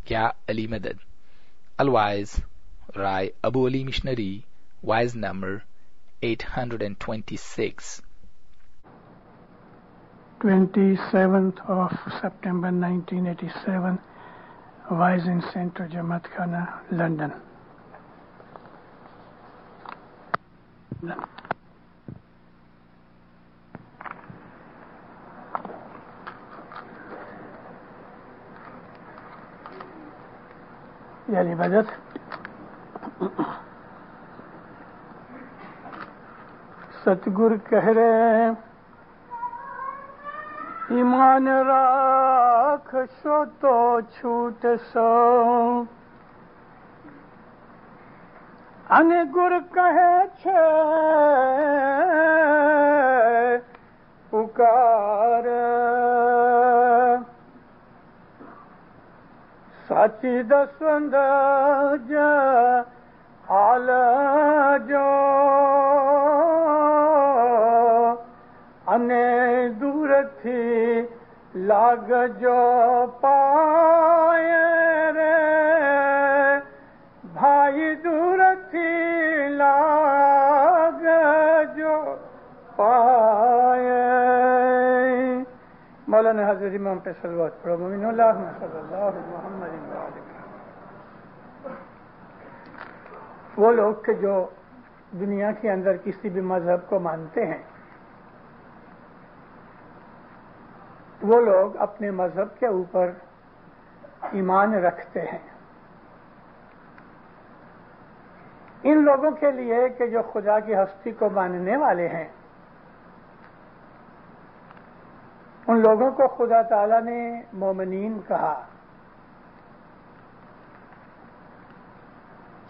Ya Ali Madad. Al-Wise, Rai Abu Ali Missionary, Wise number 826. 27th of September 1987, Wise Center, Jamaat Khana, London. یعنی بدت ستگر کہہ رہے ایمان راکھ شو تو چھوٹ سو ان گر کہے چھے پکار سچی دسوند حال جو انے دور تھی لاگ جو پائے رے بھائی دور تھی لاگ جو پائے. مولانا حضرت امام پہ صلوات پڑھو. مومن اللہ صلی اللہ محمد. وہ لوگ کہ جو دنیا کے اندر کسی بھی مذہب کو مانتے ہیں، وہ لوگ اپنے مذہب کے اوپر ایمان رکھتے ہیں. ان لوگوں کے لیے کہ جو خدا کی ہستی کو ماننے والے ہیں، ان لوگوں کو خدا تعالیٰ نے مومنین کہا.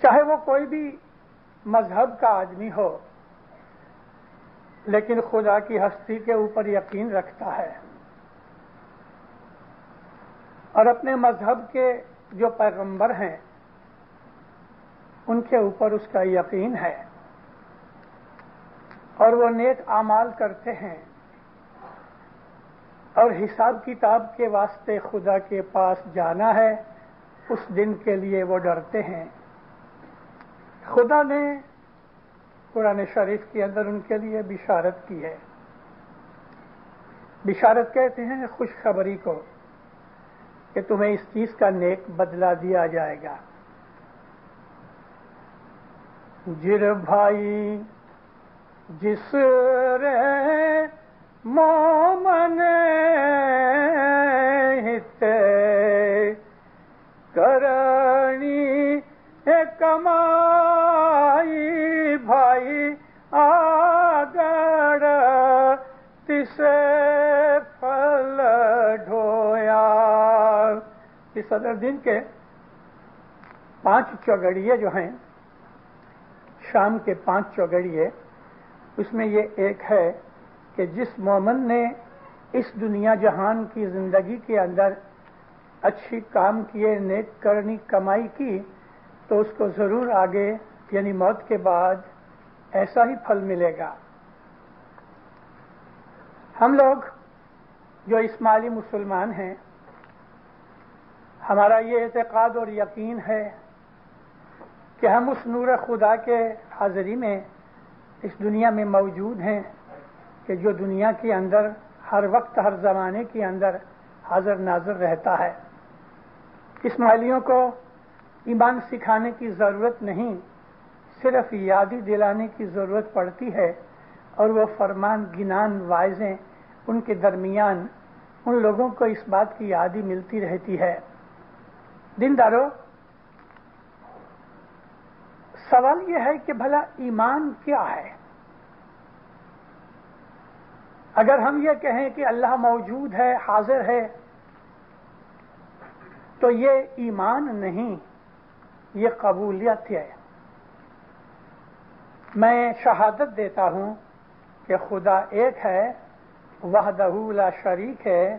چاہے وہ کوئی بھی مذہب کا آدمی ہو، لیکن خدا کی ہستی کے اوپر یقین رکھتا ہے اور اپنے مذہب کے جو پیغمبر ہیں ان کے اوپر اس کا یقین ہے اور وہ نیک اعمال کرتے ہیں اور حساب کتاب کے واسطے خدا کے پاس جانا ہے، اس دن کے لیے وہ ڈرتے ہیں. خدا نے قرآن شریف کے اندر ان کے لیے بشارت کی ہے. بشارت کہتے ہیں خوشخبری کو کہ تمہیں اس چیز کا نیک بدلہ دیا جائے گا. جر بھائی جس رے مومن ہتے کرنی کمائی بھائی آگڑ تسے پھل ڈھویا. اس صدر دن کے 5 چوگڑیے جو ہیں، شام کے 5 چوگڑیے، اس میں یہ ایک ہے کہ جس مومن نے اس دنیا جہان کی زندگی کے اندر اچھی کام کیے، نیک کرنی کمائی کی، تو اس کو ضرور آگے یعنی موت کے بعد ایسا ہی پھل ملے گا. ہم لوگ جو اسماعیلی مسلمان ہیں، ہمارا یہ اعتقاد اور یقین ہے کہ ہم اس نور خدا کے حاضری میں اس دنیا میں موجود ہیں کہ جو دنیا کے اندر ہر وقت ہر زمانے کے اندر حاضر ناظر رہتا ہے. اسماعیلیوں کو ایمان سکھانے کی ضرورت نہیں، صرف یادی دلانے کی ضرورت پڑتی ہے، اور وہ فرمان گنان وائزیں ان کے درمیان ان لوگوں کو اس بات کی یادی ملتی رہتی ہے. دیندارو، سوال یہ ہے کہ بھلا ایمان کیا ہے؟ اگر ہم یہ کہیں کہ اللہ موجود ہے، حاضر ہے، تو یہ ایمان نہیں، یہ قبولیت ہے. میں شہادت دیتا ہوں کہ خدا ایک ہے، وحدہ لا شریک ہے،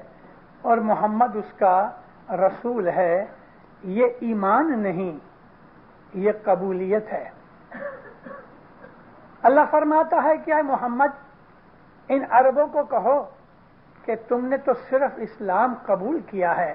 اور محمد اس کا رسول ہے. یہ ایمان نہیں، یہ قبولیت ہے. اللہ فرماتا ہے کہ اے محمد، ان عربوں کو کہو کہ تم نے تو صرف اسلام قبول کیا ہے،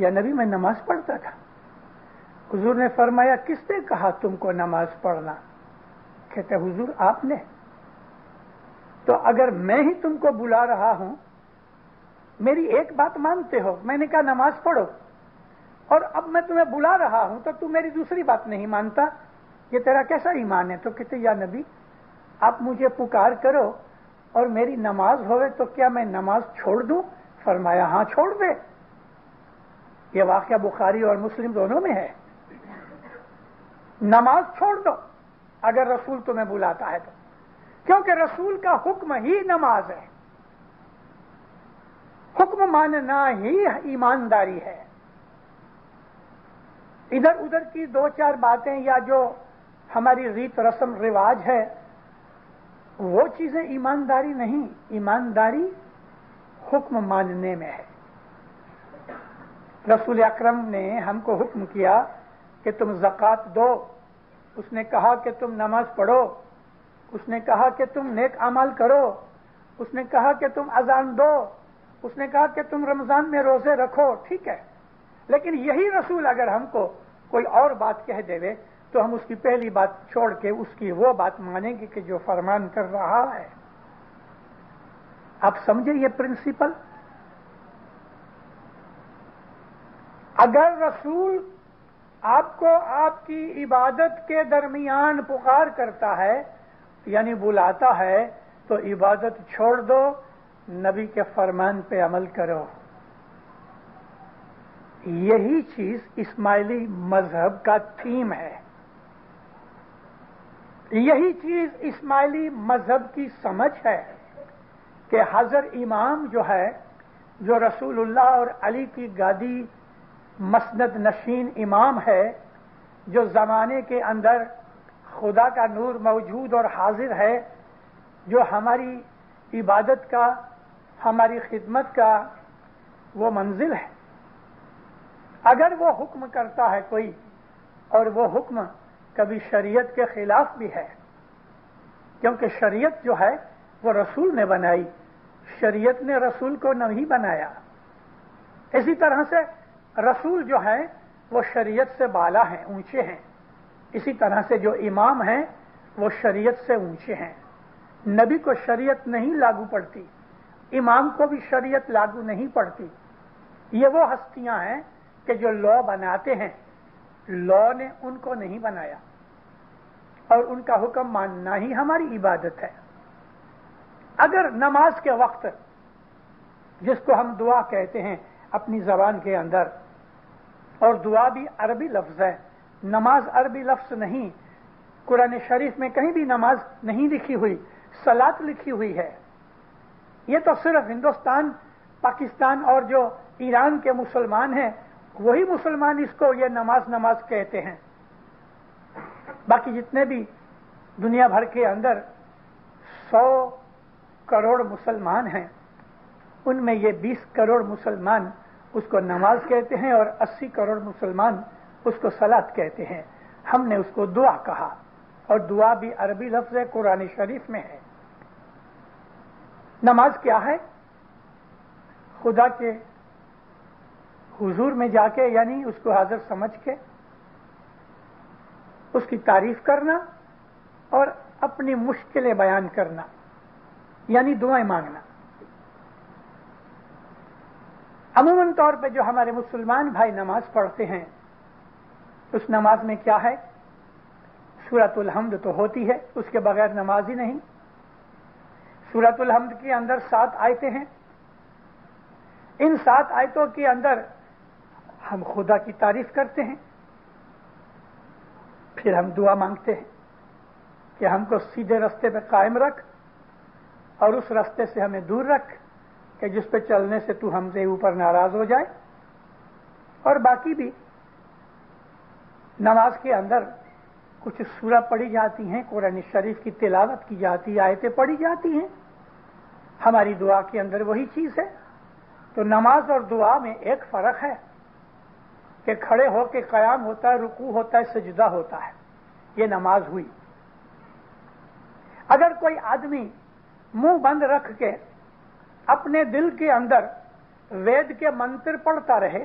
یا نبی میں نماز پڑھتا تھا۔ حضور نے فرمایا کس نے کہا تم کو نماز پڑھنا؟ کہتے حضور آپ نے۔ تو اگر میں ہی تم کو بلا رہا ہوں، میری ایک بات مانتے ہو، میں نے کہا نماز پڑھو، اور اب میں تمہیں بلا رہا ہوں تو تم میری دوسری بات نہیں مانتا، یہ تیرا کیسا ایمان ہے؟ تو کہتے یا نبی آپ مجھے پکار کرو اور میری نماز ہوئے تو کیا میں نماز چھوڑ دوں؟ فرمایا ہاں چھوڑ دے۔ یہ واقعہ بخاری اور مسلم دونوں میں ہے۔ نماز چھوڑ دو اگر رسول تمہیں بلاتا ہے تو، کیونکہ رسول کا حکم ہی نماز ہے، حکم ماننا ہی ایمانداری ہے۔ ادھر ادھر کی دو چار باتیں یا جو ہماری ریت رسم رواج ہے وہ چیزیں ایمانداری نہیں، ایمانداری حکم ماننے میں ہے۔ رسول اکرم نے ہم کو حکم کیا کہ تم زکوٰۃ دو، اس نے کہا کہ تم نماز پڑھو، اس نے کہا کہ تم نیک اعمال کرو، اس نے کہا کہ تم اذان دو، اس نے کہا کہ تم رمضان میں روزے رکھو، ٹھیک ہے۔ لیکن یہی رسول اگر ہم کو کوئی اور بات کہہ دے تو ہم اس کی پہلی بات چھوڑ کے اس کی وہ بات مانیں گے کہ جو فرمان کر رہا ہے۔ آپ سمجھے یہ پرنسپل؟ اگر رسول آپ کو آپ کی عبادت کے درمیان پکار کرتا ہے یعنی بلاتا ہے تو عبادت چھوڑ دو، نبی کے فرمان پہ عمل کرو۔ یہی چیز اسماعیلی مذہب کا تھیم ہے، یہی چیز اسماعیلی مذہب کی سمجھ ہے کہ حضرت امام جو ہے، جو رسول اللہ اور علی کی گادی مسند نشین امام ہے، جو زمانے کے اندر خدا کا نور موجود اور حاضر ہے، جو ہماری عبادت کا، ہماری خدمت کا وہ منزل ہے، اگر وہ حکم کرتا ہے کوئی اور وہ حکم کبھی شریعت کے خلاف بھی ہے، کیونکہ شریعت جو ہے وہ رسول نے بنائی، شریعت نے رسول کو نہیں بنایا۔ اسی طرح سے رسول جو ہیں وہ شریعت سے بالا ہیں، اونچے ہیں، اسی طرح سے جو امام ہیں وہ شریعت سے اونچے ہیں۔ نبی کو شریعت نہیں لاگو پڑتی، امام کو بھی شریعت لاگو نہیں پڑتی۔ یہ وہ ہستیاں ہیں کہ جو لا بناتے ہیں، لا نے ان کو نہیں بنایا، اور ان کا حکم ماننا ہی ہماری عبادت ہے۔ اگر نماز کے وقت، جس کو ہم دعا کہتے ہیں اپنی زبان کے اندر، اور دعا بھی عربی لفظ ہے، نماز عربی لفظ نہیں، قرآن شریف میں کہیں بھی نماز نہیں لکھی ہوئی، صلاۃ لکھی ہوئی ہے۔ یہ تو صرف ہندوستان، پاکستان اور جو ایران کے مسلمان ہیں وہی مسلمان اس کو یہ نماز کہتے ہیں۔ باقی جتنے بھی دنیا بھر کے اندر 100 کروڑ مسلمان ہیں، ان میں یہ 20 کروڑ مسلمان اس کو نماز کہتے ہیں اور 80 کروڑ مسلمان اس کو صلاۃ کہتے ہیں۔ ہم نے اس کو دعا کہا، اور دعا بھی عربی لفظ ہے، قرآن شریف میں ہے۔ نماز کیا ہے؟ خدا کے حضور میں جا کے، یعنی اس کو حاضر سمجھ کے اس کی تعریف کرنا اور اپنی مشکلیں بیان کرنا، یعنی دعائیں مانگنا۔ عموماً طور پہ جو ہمارے مسلمان بھائی نماز پڑھتے ہیں، اس نماز میں کیا ہے؟ سورۃ الحمد تو ہوتی ہے، اس کے بغیر نماز ہی نہیں۔ سورۃ الحمد کے اندر 7 آیتیں ہیں، ان 7 آیتوں کے اندر ہم خدا کی تعریف کرتے ہیں، پھر ہم دعا مانگتے ہیں کہ ہم کو سیدھے رستے پہ قائم رکھ اور اس رستے سے ہمیں دور رکھ کہ جس پہ چلنے سے تو ہم سے اوپر ناراض ہو جائے۔ اور باقی بھی نماز کے اندر کچھ سورہ پڑھی جاتی ہیں، قرآن شریف کی تلاوت کی جاتی ہے، آیتیں پڑھی جاتی ہیں، ہماری دعا کے اندر وہی چیز ہے۔ تو نماز اور دعا میں ایک فرق ہے کہ کھڑے ہو کے قیام ہوتا ہے، رکوع ہوتا ہے، سجدہ ہوتا ہے، یہ نماز ہوئی۔ اگر کوئی آدمی منہ بند رکھ کے اپنے دل کے اندر وید کے منتر پڑھتا رہے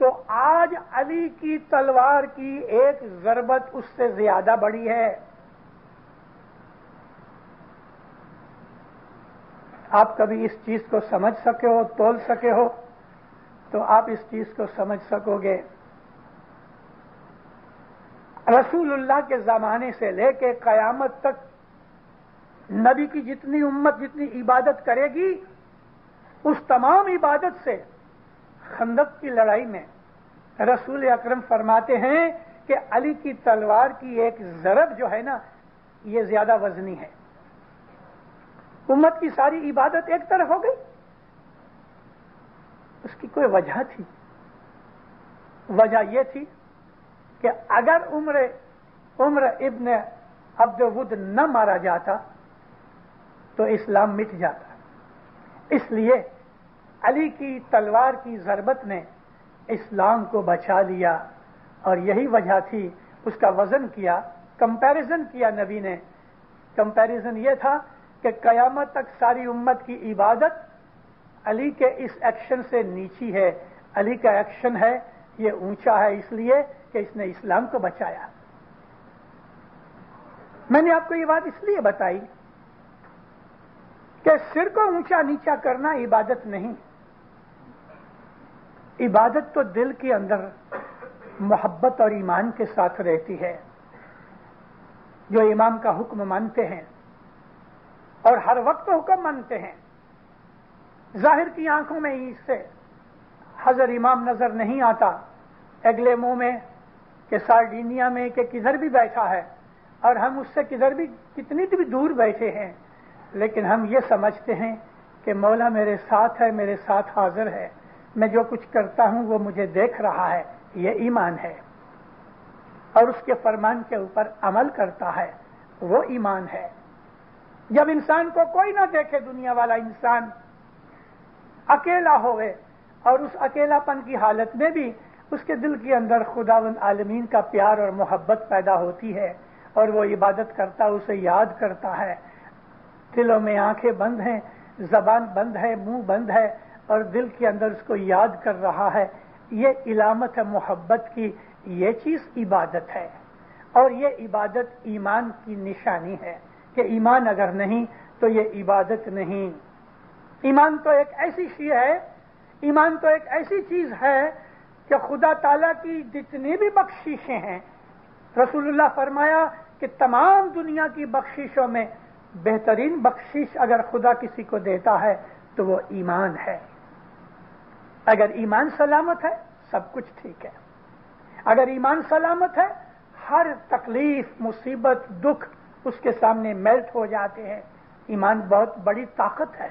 تو آج علی کی تلوار کی ایک ضربت اس سے زیادہ بڑی ہے. آپ کبھی اس چیز کو سمجھ سکے ہو, تول سکے ہو, تو آپ اس چیز کو سمجھ سکو گے. رسول اللہ کے زمانے سے لے کے قیامت تک نبی کی جتنی امت جتنی عبادت کرے گی, اس تمام عبادت سے خندق کی لڑائی میں رسول اکرم فرماتے ہیں کہ علی کی تلوار کی ایک ضرب جو ہے نا, یہ زیادہ وزنی ہے. امت کی ساری عبادت ایک طرف ہو گئی. اس کی کوئی وجہ تھی. وجہ یہ تھی کہ اگر عمر ابن عبد ود نہ مارا جاتا تو اسلام مٹ جاتا. اس لیے علی کی تلوار کی ضربت نے اسلام کو بچا لیا, اور یہی وجہ تھی. اس کا وزن کیا, کمپیریزن کیا نبی نے. کمپیریزن یہ تھا کہ قیامت تک ساری امت کی عبادت علی کے اس ایکشن سے نیچی ہے, علی کا ایکشن ہے یہ اونچا ہے, اس لیے کہ اس نے اسلام کو بچایا. میں نے آپ کو یہ بات اس لیے بتائی کہ سر کو اونچا نیچا کرنا عبادت نہیں. عبادت تو دل کے اندر محبت اور ایمان کے ساتھ رہتی ہے. جو امام کا حکم مانتے ہیں اور ہر وقت حکم مانتے ہیں, ظاہر کی آنکھوں میں اس سے حضر امام نظر نہیں آتا, اگلے منہ میں کہ سارڈینیا میں کہ کدھر بھی بیٹھا ہے, اور ہم اس سے کدھر بھی کتنی بھی دور بیٹھے ہیں, لیکن ہم یہ سمجھتے ہیں کہ مولا میرے ساتھ ہے, میرے ساتھ حاضر ہے, میں جو کچھ کرتا ہوں وہ مجھے دیکھ رہا ہے. یہ ایمان ہے. اور اس کے فرمان کے اوپر عمل کرتا ہے, وہ ایمان ہے. جب انسان کو کوئی نہ دیکھے, دنیا والا انسان اکیلا ہوئے, اور اس اکیلا پن کی حالت میں بھی اس کے دل کے اندر خداوند عالمین کا پیار اور محبت پیدا ہوتی ہے, اور وہ عبادت کرتا, اسے یاد کرتا ہے. دلوں میں آنکھیں بند ہیں, زبان بند ہے, منہ بند ہے, اور دل کے اندر اس کو یاد کر رہا ہے. یہ علامت ہے محبت کی. یہ چیز عبادت ہے, اور یہ عبادت ایمان کی نشانی ہے کہ ایمان اگر نہیں تو یہ عبادت نہیں. ایمان تو ایک ایسی شے ہے, ایمان تو ایک ایسی چیز ہے کہ خدا تعالیٰ کی جتنی بھی بخششیں ہیں, رسول اللہ فرمایا کہ تمام دنیا کی بخششوں میں بہترین بخشش اگر خدا کسی کو دیتا ہے تو وہ ایمان ہے. اگر ایمان سلامت ہے سب کچھ ٹھیک ہے. اگر ایمان سلامت ہے, ہر تکلیف, مصیبت, دکھ اس کے سامنے میلٹ ہو جاتے ہیں. ایمان بہت بڑی طاقت ہے,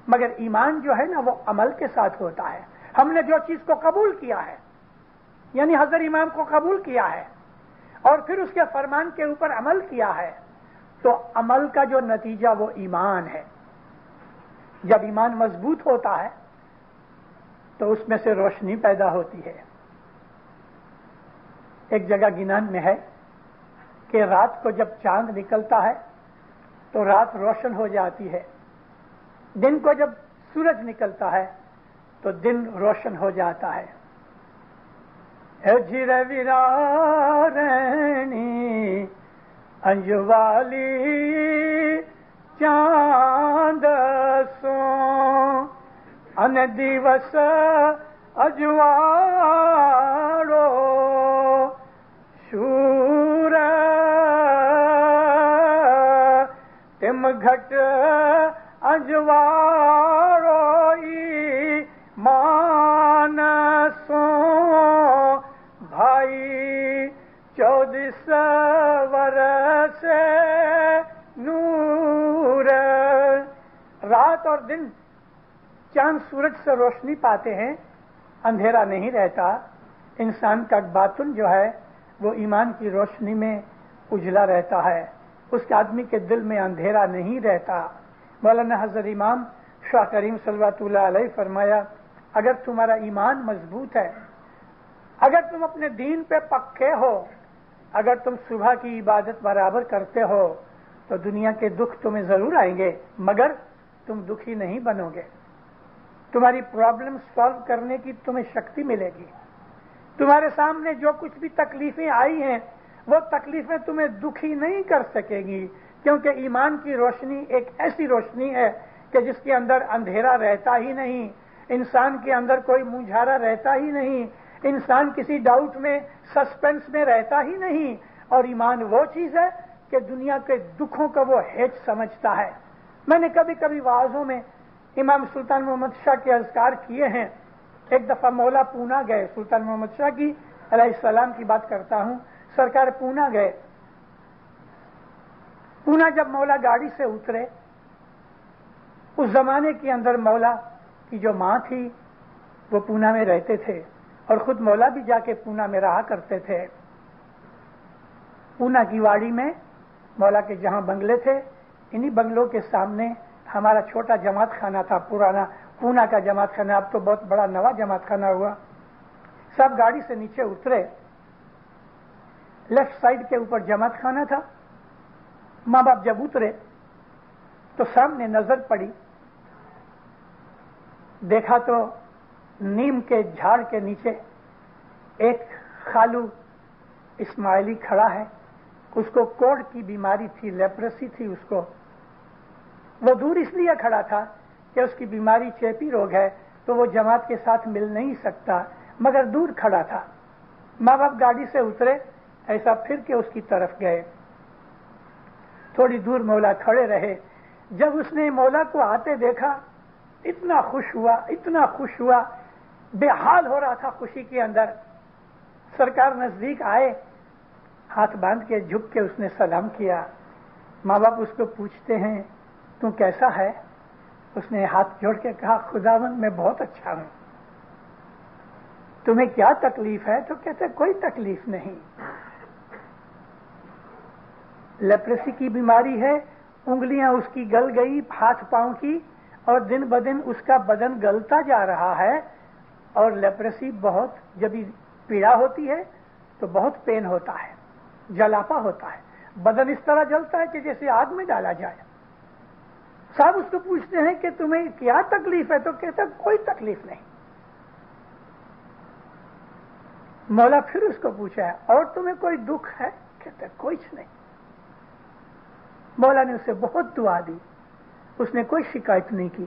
مگر ایمان جو ہے نا وہ عمل کے ساتھ ہوتا ہے. ہم نے جو چیز کو قبول کیا ہے, یعنی حضرت امام کو قبول کیا ہے, اور پھر اس کے فرمان کے اوپر عمل کیا ہے, تو عمل کا جو نتیجہ وہ ایمان ہے. جب ایمان مضبوط ہوتا ہے تو اس میں سے روشنی پیدا ہوتی ہے. ایک جگہ گنان میں ہے کہ رات کو جب چاند نکلتا ہے تو رات روشن ہو جاتی ہے, دن کو جب سورج نکلتا ہے تو دن روشن ہو جاتا ہے. جھر ویرانی انجوالی چاند سو ان دیوس اجواڑو شور تم گھٹ اجواڑو مانسو بھائی 14 برس نور. رات اور دن چاند سورج سے روشنی پاتے ہیں, اندھیرا نہیں رہتا. انسان کا باطن جو ہے وہ ایمان کی روشنی میں اجلا رہتا ہے, اس کے آدمی کے دل میں اندھیرا نہیں رہتا. مولانا حضرت امام شاہ کریم صلوات اللہ علیہ فرمایا, اگر تمہارا ایمان مضبوط ہے, اگر تم اپنے دین پہ پکے ہو, اگر تم صبح کی عبادت برابر کرتے ہو تو دنیا کے دکھ تمہیں ضرور آئیں گے, مگر تم دکھی نہیں بنو گے. تمہاری پرابلم سالو کرنے کی تمہیں شکتی ملے گی. تمہارے سامنے جو کچھ بھی تکلیفیں آئی ہیں وہ تکلیفیں تمہیں دکھی نہیں کر سکے گی، کیونکہ ایمان کی روشنی ایک ایسی روشنی ہے کہ جس کے اندر اندھیرا رہتا ہی نہیں، انسان کے اندر کوئی مونجھارا رہتا ہی نہیں، انسان کسی ڈاؤٹ میں سسپینس میں رہتا ہی نہیں، اور ایمان وہ چیز ہے کہ دنیا کے دکھوں کا وہ ہیج سمجھتا ہے۔ میں نے کبھی کبھی وعظوں میں امام سلطان محمد شاہ کے اذکار کیے ہیں۔ ایک دفعہ مولا پونا گئے، سلطان محمد شاہ کی علیہ السلام کی بات کرتا ہوں، سرکار پونا گئے۔ پونا جب مولا گاڑی سے اترے، اس زمانے کے اندر مولا کی جو ماں تھی وہ پونا میں رہتے تھے، اور خود مولا بھی جا کے پونا میں رہا کرتے تھے۔ پونا کی واڑی میں مولا کے جہاں بنگلے تھے، انہی بنگلوں کے سامنے ہمارا چھوٹا جماعت خانہ تھا، پرانا پونا کا جماعت خانہ، اب تو بہت بڑا نوا جماعت خانہ ہوا۔ سب گاڑی سے نیچے اترے، لیفٹ سائڈ کے اوپر جماعت خانہ تھا۔ ماں باپ جب اترے تو سامنے نظر پڑی، دیکھا تو نیم کے جھاڑ کے نیچے ایک خالو اسماعیلی کھڑا ہے۔ اس کو کوڑ کی بیماری تھی، لیپریسی تھی اس کو۔ وہ دور اس لیے کھڑا تھا کہ اس کی بیماری چیپی روگ ہے، تو وہ جماعت کے ساتھ مل نہیں سکتا، مگر دور کھڑا تھا۔ ماں باپ گاڑی سے اترے، ایسا پھر کے اس کی طرف گئے۔ تھوڑی دور مولا کھڑے رہے۔ جب اس نے مولا کو آتے دیکھا، اتنا خوش ہوا، اتنا خوش ہوا، بے حال ہو رہا تھا خوشی کے اندر۔ سرکار نزدیک آئے، ہاتھ باندھ کے جھک کے اس نے سلام کیا۔ ماں باپ اس کو پوچھتے ہیں تو کیسا ہے؟ اس نے ہاتھ جوڑ کے کہا خداوند میں بہت اچھا ہوں۔ تمہیں کیا تکلیف ہے؟ تو کہتے کوئی تکلیف نہیں، لیپریسی کی بیماری ہے، انگلیاں اس کی گل گئی ہاتھ پاؤں کی، اور دن بدن اس کا بدن گلتا جا رہا ہے، اور لیپریسی بہت جب پیڑا ہوتی ہے تو بہت پین ہوتا ہے، جلاپا ہوتا ہے، بدن اس طرح جلتا ہے کہ جیسے آگ میں ڈالا جائے۔ صاحب اس کو پوچھتے ہیں کہ تمہیں کیا تکلیف ہے؟ تو کہتا کوئی تکلیف نہیں۔ مولا پھر اس کو پوچھا ہے اور تمہیں کوئی دکھ ہے؟ کہتا کچھ نہیں۔ مولا نے اسے بہت دعا دی، اس نے کوئی شکایت نہیں کی۔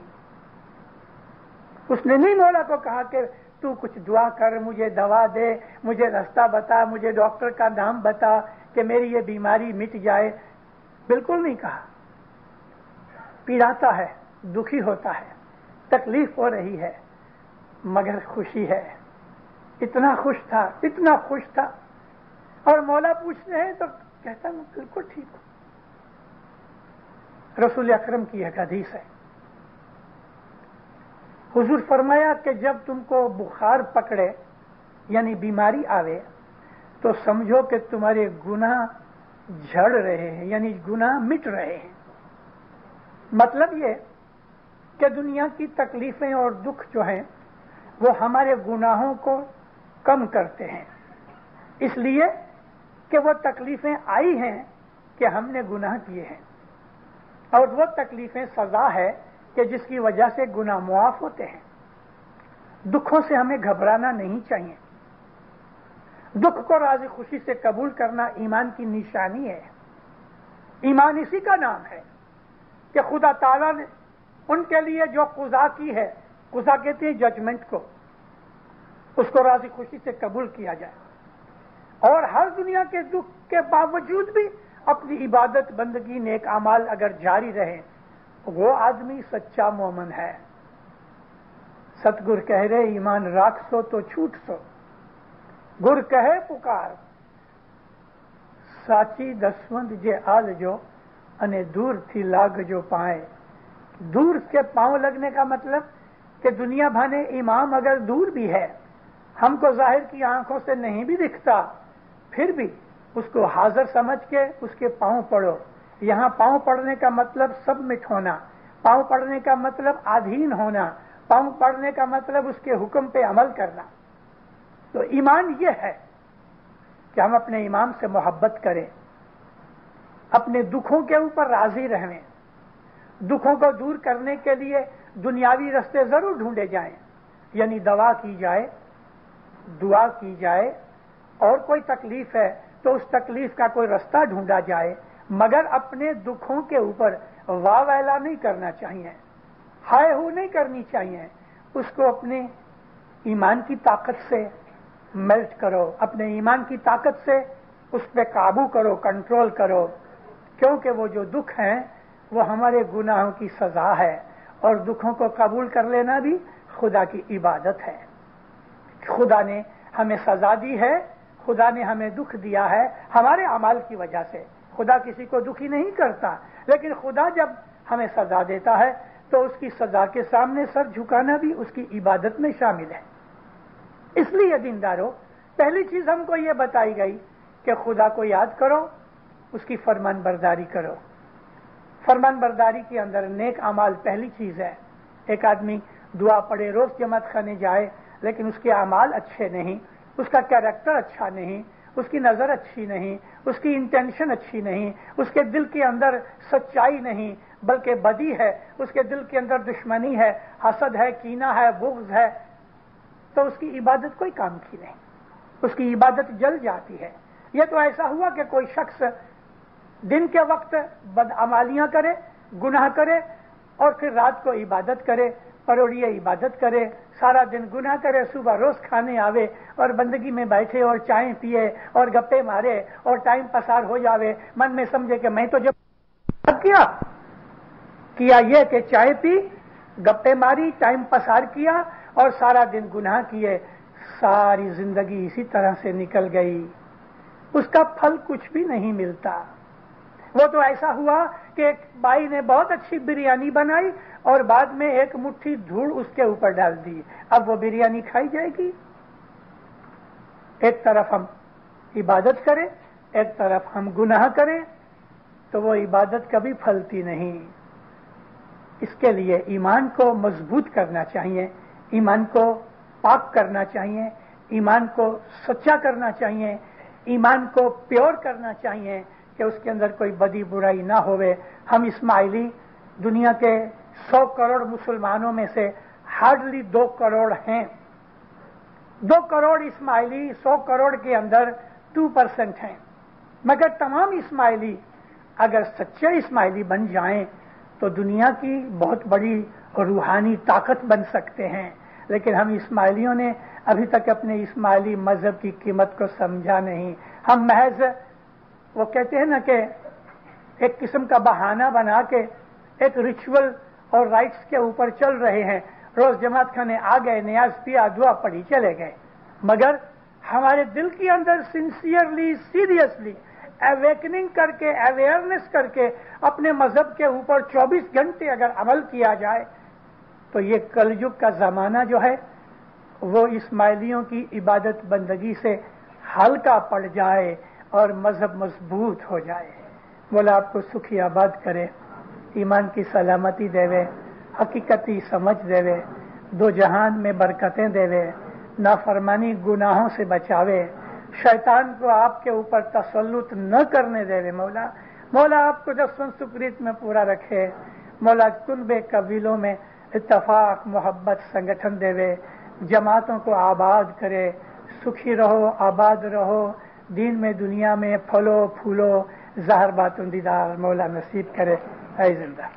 اس نے نہیں مولا کو کہا کہ تو کچھ دعا کر، مجھے دوا دے، مجھے راستہ بتا، مجھے ڈاکٹر کا نام بتا کہ میری یہ بیماری مٹ جائے، بالکل نہیں کہا۔ پیڑاتا ہے، دکھی ہوتا ہے، تکلیف ہو رہی ہے، مگر خوشی ہے۔ اتنا خوش تھا، اتنا خوش تھا، اور مولا پوچھتے ہیں تو کہتا میں بالکل ٹھیک ہوں۔ رسول اکرم کی ایک حدیث ہے، حضور فرمایا کہ جب تم کو بخار پکڑے یعنی بیماری آوے تو سمجھو کہ تمہارے گناہ جھڑ رہے ہیں، یعنی گناہ مٹ رہے ہیں۔ مطلب یہ کہ دنیا کی تکلیفیں اور دکھ جو ہیں وہ ہمارے گناہوں کو کم کرتے ہیں، اس لیے کہ وہ تکلیفیں آئی ہیں کہ ہم نے گناہ کیے ہیں، اور وہ تکلیفیں سزا ہے کہ جس کی وجہ سے گناہ معاف ہوتے ہیں۔ دکھوں سے ہمیں گھبرانا نہیں چاہیے۔ دکھ کو راضی خوشی سے قبول کرنا ایمان کی نشانی ہے۔ ایمان اسی کا نام ہے کہ خدا تعالیٰ نے ان کے لیے جو قضا کی ہے، قضا کہتے ہیں ججمنٹ کو، اس کو راضی خوشی سے قبول کیا جائے، اور ہر دنیا کے دکھ کے باوجود بھی اپنی عبادت بندگی نیک اعمال اگر جاری رہے، وہ آدمی سچا مومن ہے۔ ستگر کہہ رہے ایمان راکھ سو تو چھوٹ سو، گر کہے پکار ساچی دسوند جے آل جو انے دور تھی لاگ جو پائے۔ دور کے پاؤں لگنے کا مطلب کہ دنیا بھانے امام اگر دور بھی ہے، ہم کو ظاہر کی آنکھوں سے نہیں بھی دکھتا، پھر بھی اس کو حاضر سمجھ کے اس کے پاؤں پڑو۔ یہاں پاؤں پڑنے کا مطلب سبمٹ ہونا، پاؤں پڑنے کا مطلب آدھین ہونا، پاؤں پڑنے کا مطلب اس کے حکم پہ عمل کرنا۔ تو ایمان یہ ہے کہ ہم اپنے امام سے محبت کریں، اپنے دکھوں کے اوپر راضی رہیں، دکھوں کو دور کرنے کے لیے دنیاوی رستے ضرور ڈھونڈے جائیں، یعنی دوا کی جائے، دعا کی جائے اور کوئی تکلیف ہے تو اس تکلیف کا کوئی راستہ ڈھونڈا جائے، مگر اپنے دکھوں کے اوپر واہ ویلا نہیں کرنا چاہیے، ہائے ہو نہیں کرنی چاہیے. اس کو اپنے ایمان کی طاقت سے میلٹ کرو، اپنے ایمان کی طاقت سے اس پہ قابو کرو، کنٹرول کرو، کیونکہ وہ جو دکھ ہیں وہ ہمارے گناہوں کی سزا ہے، اور دکھوں کو قبول کر لینا بھی خدا کی عبادت ہے. خدا نے ہمیں سزا دی ہے، خدا نے ہمیں دکھ دیا ہے ہمارے اعمال کی وجہ سے. خدا کسی کو دکھی نہیں کرتا، لیکن خدا جب ہمیں سزا دیتا ہے تو اس کی سزا کے سامنے سر جھکانا بھی اس کی عبادت میں شامل ہے. اس لیے دیندارو، پہلی چیز ہم کو یہ بتائی گئی کہ خدا کو یاد کرو، اس کی فرمان برداری کرو. فرمان برداری کے اندر نیک اعمال پہلی چیز ہے. ایک آدمی دعا پڑھے، روز جماعت خانے جائے، لیکن اس کے اعمال اچھے نہیں، اس کا کیریکٹر اچھا نہیں، اس کی نظر اچھی نہیں، اس کی انٹینشن اچھی نہیں، اس کے دل کے اندر سچائی نہیں بلکہ بدی ہے، اس کے دل کے اندر دشمنی ہے، حسد ہے، کینہ ہے، بغض ہے، تو اس کی عبادت کوئی کام کی نہیں، اس کی عبادت جل جاتی ہے. یہ تو ایسا ہوا کہ کوئی شخص دن کے وقت بدعمالیاں کرے، گناہ کرے، اور پھر رات کو عبادت کرے، پروڑیے عبادت کرے، سارا دن گناہ کرے، صبح روز کھانے آوے اور بندگی میں بیٹھے اور چائے پیے اور گپے مارے اور ٹائم پسار ہو جاوے، من میں سمجھے کہ میں تو جب کیا یہ کہ چائے پی، گپے ماری، ٹائم پسار کیا اور سارا دن گناہ کیے، ساری زندگی اسی طرح سے نکل گئی، اس کا پھل کچھ بھی نہیں ملتا. وہ تو ایسا ہوا کہ ایک بائی نے بہت اچھی بریانی بنائی اور بعد میں ایک مٹھی دھوڑ اس کے اوپر ڈال دی، اب وہ بریانی کھائی جائے گی؟ ایک طرف ہم عبادت کریں، ایک طرف ہم گناہ کریں، تو وہ عبادت کبھی پھلتی نہیں. اس کے لیے ایمان کو مضبوط کرنا چاہیے، ایمان کو پاک کرنا چاہیے، ایمان کو سچا کرنا چاہیے، ایمان کو پیور کرنا چاہیے کہ اس کے اندر کوئی بدی برائی نہ ہوئے. ہم اسماعیلی دنیا کے 100 کروڑ مسلمانوں میں سے ہارڈلی 2 کروڑ ہیں. 2 کروڑ اسماعیلی 100 کروڑ کے اندر 2% ہیں، مگر تمام اسماعیلی اگر سچے اسماعیلی بن جائیں تو دنیا کی بہت بڑی روحانی طاقت بن سکتے ہیں. لیکن ہم اسماعیلیوں نے ابھی تک اپنے اسماعیلی مذہب کی قیمت کو سمجھا نہیں. ہم محض وہ کہتے ہیں نا کہ ایک قسم کا بہانہ بنا کے ایک ریچول اور رائٹس کے اوپر چل رہے ہیں. روز جماعت خانے آ گئے، نیاز پیا، دعا پڑھی، چلے گئے، مگر ہمارے دل کے اندر سنسیئرلی، سیریسلی اویکننگ کر کے، اویئرنس کر کے اپنے مذہب کے اوپر 24 گھنٹے اگر عمل کیا جائے تو یہ کلجگ کا زمانہ جو ہے وہ اسماعیلیوں کی عبادت بندگی سے ہلکا پڑ جائے اور مذہب مضبوط ہو جائے. مولا آپ کو سکھی آباد کرے، ایمان کی سلامتی دے، حقیقتی سمجھ دے، دو جہان میں برکتیں دے، نافرمانی گناہوں سے بچاوے، شیطان کو آپ کے اوپر تسلط نہ کرنے دے. مولا آپ کو دستن سکریت میں پورا رکھے. مولا کنبے قبیلوں میں اتفاق، محبت، سنگٹھن دے، جماعتوں کو آباد کرے. سکھی رہو، آباد رہو، دین میں دنیا میں پھلو پھولو، ظاہر باتوں دیدار مولا نصیب کرے. اے زندہ